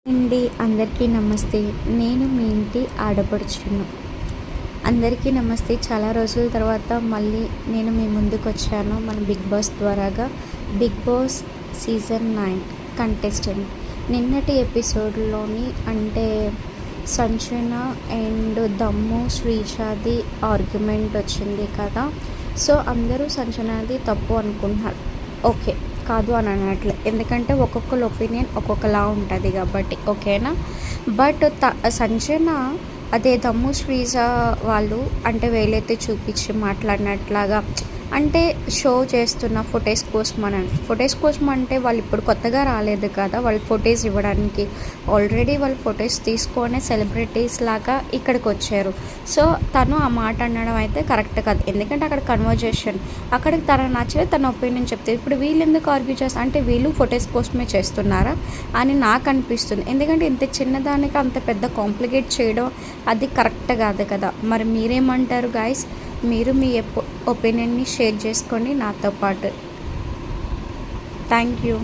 అందరికీ నమస్తే. నేను మీ ఇంటి ఆడపడుచును. అందరికీ నమస్తే. చాలా రోజుల తర్వాత మళ్ళీ నేను మీ ముందుకొచ్చాను మన బిగ్ బాస్ ద్వారాగా. బిగ్ బాస్ సీజన్ 9 కంటెస్టెంట్ నిన్నటి ఎపిసోడ్లోని అంటే సంచన అండ్ దమ్ము శ్రీషాది ఆర్గ్యుమెంట్ వచ్చింది కదా. సో అందరూ సంచనాది తప్పు అనుకుంటున్నారు. ఓకే, కాదు అని అనట్లే, ఎందుకంటే ఒక్కొక్కరి ఒపీనియన్ ఒక్కొక్కలా ఉంటుంది కాబట్టి ఓకేనా. బట్ సంజన అదే దమ్ము శ్రీజ వాళ్ళు అంటే వేలైతే చూపించి మాట్లాడినట్లాగా అంటే షో చేస్తున్న ఫొటోస్ కోసం అంటే వాళ్ళు ఇప్పుడు కొత్తగా రాలేదు కదా, వాళ్ళు ఫొటోస్ ఇవ్వడానికి ఆల్రెడీ వాళ్ళు ఫొటోస్ తీసుకొని సెలబ్రిటీస్ లాగా ఇక్కడికి వచ్చారు. సో తను ఆ మాట అనడం అయితే కరెక్ట్ కాదు, ఎందుకంటే అక్కడ కన్వర్జేషన్ అక్కడికి తన నచ్చలేదు, తన ఒపీనియన్ చెప్తే ఇప్పుడు వీళ్ళు ఎందుకు ఆర్గ్యూ చేస్తారు అంటే వీళ్ళు ఫొటోస్ కోసమే చేస్తున్నారా అని నాకు అనిపిస్తుంది. ఎందుకంటే ఇంత చిన్నదానికి అంత పెద్ద కాంప్లికేట్ చేయడం అది కరెక్ట్ కాదు కదా. మరి మీరేమంటారు గైస్? మీరు మీ ఒపీనియన్ని షేర్ చేసుకోండి నాతో పాటు. Thank you.